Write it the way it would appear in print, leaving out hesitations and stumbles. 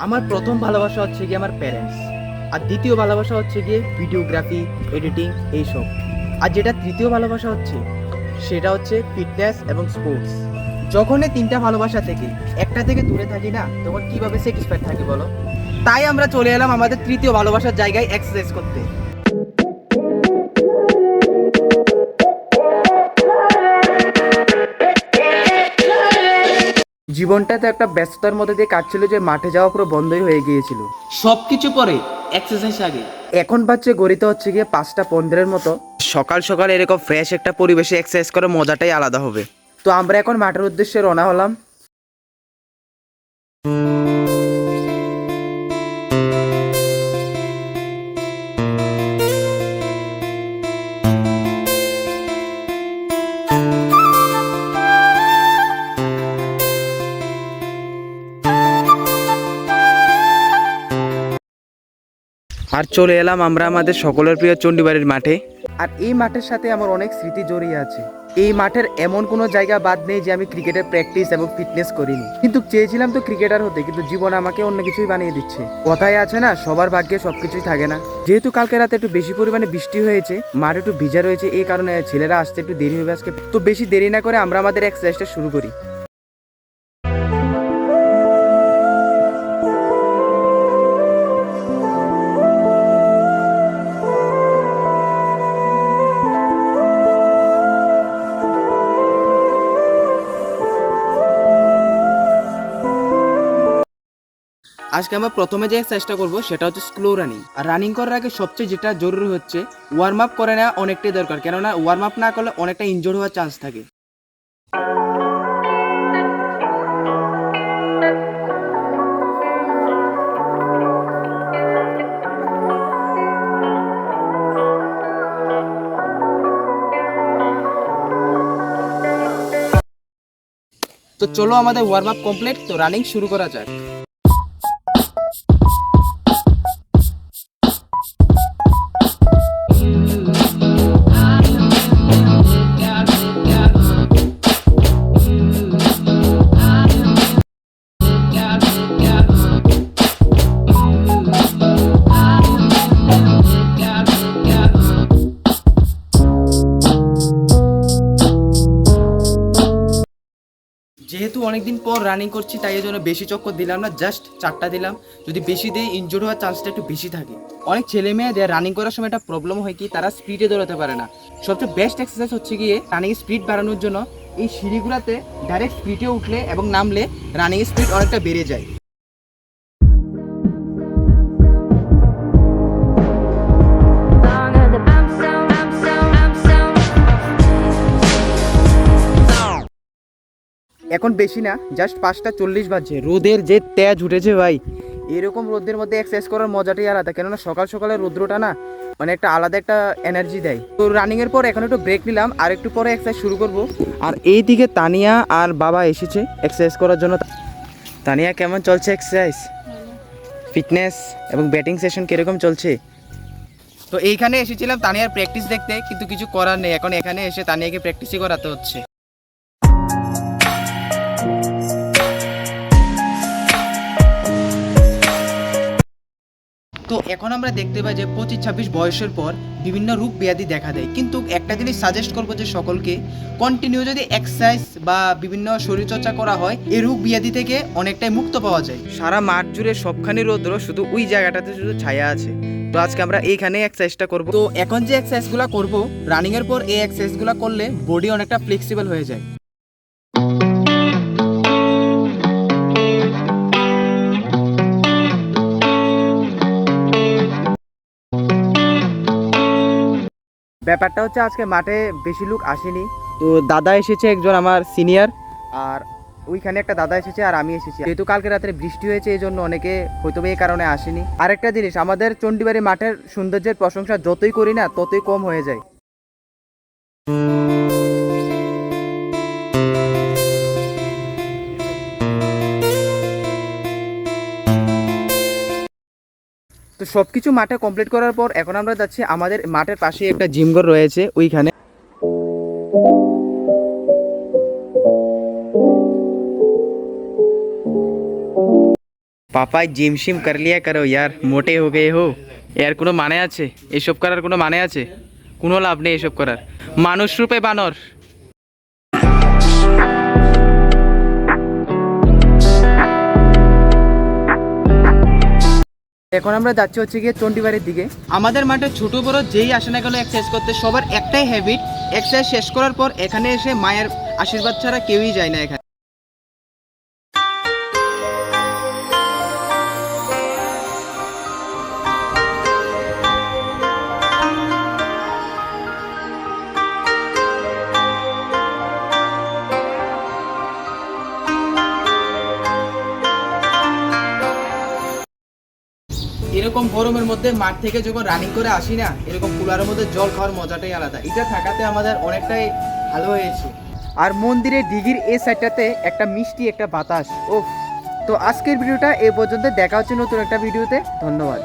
আমার প্রথম ভালোবাসা হচ্ছে গিয়ে আমার প্যারেন্টস, আর দ্বিতীয় ভালোবাসা হচ্ছে গিয়ে ভিডিওগ্রাফি, এডিটিং এইসব। আর যেটা তৃতীয় ভালোবাসা হচ্ছে সেটা হচ্ছে ফিটনেস এবং স্পোর্টস। যখন এই তিনটা ভালোবাসা থেকে একটা থেকে দূরে থাকি না, তখন কিভাবে স্যাটিসফাইড থাকি বলো? তাই আমরা চলে এলাম আমাদের তৃতীয় ভালোবাসার জায়গায় এক্সারসাইজ করতে। জীবনটা তো একটা ব্যস্ততার মধ্যে দিয়ে কাটছিল যে মাঠে যাওয়া পুরো বন্ধই হয়ে গিয়েছিল। সবকিছু পরে এক্সারসাইজ আগে। এখন বাচ্চা গড়িতে হচ্ছে গিয়ে 5টা 15-এর মতো। সকাল সকাল এরকম ফ্রেশ একটা পরিবেশে এক্সারসাইজ করে মজাটাই আলাদা হবে। তো আমরা এখন মাঠের উদ্দেশ্যে রওনা হলাম। আর চলে এলাম আমরা আমাদের সকলের প্রিয় চণ্ডীবাড়ির মাঠে। আর এই মাঠের সাথে আমার অনেক স্মৃতি জড়িয়ে আছে। এই মাঠের এমন কোনো জায়গা বাদ নেই যে আমি ক্রিকেটের প্র্যাকটিস এবং ফিটনেস করিনি। কিন্তু চেয়েছিলাম তো ক্রিকেটার হতে, কিন্তু জীবন আমাকে অন্য কিছুই বানিয়ে দিচ্ছে। কথায় আছে না, সবার ভাগ্যে সবকিছুই থাকে না। যেহেতু কালকে রাতে একটু বেশি পরিমাণে বৃষ্টি হয়েছে, মাঠ একটু ভিজা রয়েছে, এই কারণে ছেলেরা আসতে একটু দেরি হবে আজকে। তো বেশি দেরি না করে আমরা আমাদের এক্সারসাইজটা শুরু করি। আজকে আমরা প্রথমে যে এক্সারসাইজটা করবো সেটা হচ্ছে স্লো রানিং। আর রানিং করার আগে সবচেয়ে যেটা জরুরি হচ্ছে ওয়ার্ম আপ করে নেওয়া অনেকটাই দরকার, কেননা ওয়ার্ম আপ না করলে অনেকটা ইনজোর্ড হওয়ার চান্স থাকে। তো চলো আমাদের ওয়ার্ম আপ কমপ্লিট, তো রানিং শুরু করা যাক। যেহেতু অনেকদিন পর রানিং করছি, তাই এই জন্য বেশি চক্কর দিলাম না, জাস্ট 4টা দিলাম। যদি বেশি দিই ইনজোর্ড হওয়ার চান্সটা একটু বেশি থাকে। অনেক ছেলে মেয়েদের রানিং করার সময় একটা প্রবলেম হয় কি, তারা স্পিডে দৌড়াতে পারে না। সবচেয়ে বেস্ট এক্সারসাইজ হচ্ছে গিয়ে রানিং স্পিড বাড়ানোর জন্য এই সিঁড়িগুলোতে ডাইরেক্ট স্পিডে উঠলে এবং নামলে রানিং স্পিড অনেকটা বেড়ে যায়। এখন বেশি না, জাস্ট 5টা 40 বাজছে। রোদের যে তেজ উঠেছে ভাই, এরকম রোদের মধ্যে এক্সারসাইজ করার মজাটাই আলাদা, কেননা সকাল সকালে রোদ্রটা না মানে একটা আলাদা একটা এনার্জি দেয়। তো রানিংয়ের পর এখন একটু ব্রেক নিলাম, আর একটু পরে এক্সারসাইজ শুরু করব। আর এই দিকে তানিয়া আর বাবা এসেছে এক্সারসাইজ করার জন্য। তানিয়া, কেমন চলছে এক্সারসাইজ, ফিটনেস এবং ব্যাটিং সেশন কীরকম চলছে? তো এইখানে এসেছিলাম তানিয়ার প্র্যাকটিস দেখতে, কিন্তু কিছু করার নেই, এখন এখানে এসে তানিয়াকে প্র্যাকটিসই করাতে হচ্ছে। তো এখন আমরা দেখতে পাই যে 25-26 বয়সের পর বিভিন্ন রোগ ব্যাধি দেখা দেয়, কিন্তু একটা জিনিস সাজেস্ট করবো যে সকলকে কন্টিনিউ যদি এক্সারসাইজ বা বিভিন্ন শরীরচর্চা করা হয়, এই রোগ ব্যাধি থেকে অনেকটাই মুক্ত পাওয়া যায়। সারা মাঠ জুড়ে সবখানি রৌদ্র, শুধু ওই জায়গাটাতে শুধু ছায়া আছে। তো আজকে আমরা এইখানে এক্সারসাইজটা করব। তো এখন যে এক্সারসাইজগুলো করব রানিং এর পর, এই এক্সারসাইজগুলো করলে বডি অনেকটা ফ্লেক্সিবল হয়ে যায়। ব্যাপারটা হচ্ছে আজকে মাঠে বেশি লোক আসেনি। তো দাদা এসেছে একজন আমার সিনিয়র, আর ওইখানে একটা দাদা এসেছে, আর আমি এসেছি। যেহেতু কালকে রাত্রে বৃষ্টি হয়েছে, এই জন্য অনেকে হয়তো এই কারণে আসেনি। আরেকটা জিনিস, আমাদের চণ্ডীবাড়ি মাঠের সৌন্দর্যের প্রশংসা যতই করি না ততই কম হয়ে যায়। তো সবকিছু মাঠে কমপ্লিট করার পর এখন আমরা যাচ্ছি আমাদের মাঠের পাশেই একটা জিম ঘর রয়েছে ওইখানে। পাপাই জিম শিম কর লিয়া করো ইয়ার, মোটে হো গয়ে হো। এর কোনো মানে আছে? এসব করার কোনো মানে আছে? কোনো লাভ নেই এসব করার। মানুষ রূপে বানর। এখন আমরা যাচ্ছি হচ্ছে গিয়ে চণ্ডীবাড়ির দিকে। আমাদের মাঠে ছোট বড় যেই আসে না গেলো এক্সারসাইজ করতে, সবার একটাই হ্যাবিট, এক্সারসাইজ শেষ করার পর এখানে এসে মায়ের আশীর্বাদ ছাড়া কেউই যায় না এখানে। এরকম গরমের মধ্যে মাঠ থেকে যখন রানিং করে আসি না, এরকম কুলারের মধ্যে জল খাওয়ার মজাটাই আলাদা। এটা থাকাতে আমাদের অনেকটাই ভালো হয়েছে। আর মন্দিরের দিঘির এই সাইডটাতে একটা মিষ্টি একটা বাতাস। ও তো আজকের ভিডিওটা এই পর্যন্ত, দেখা হচ্ছে নতুন একটা ভিডিওতে। ধন্যবাদ।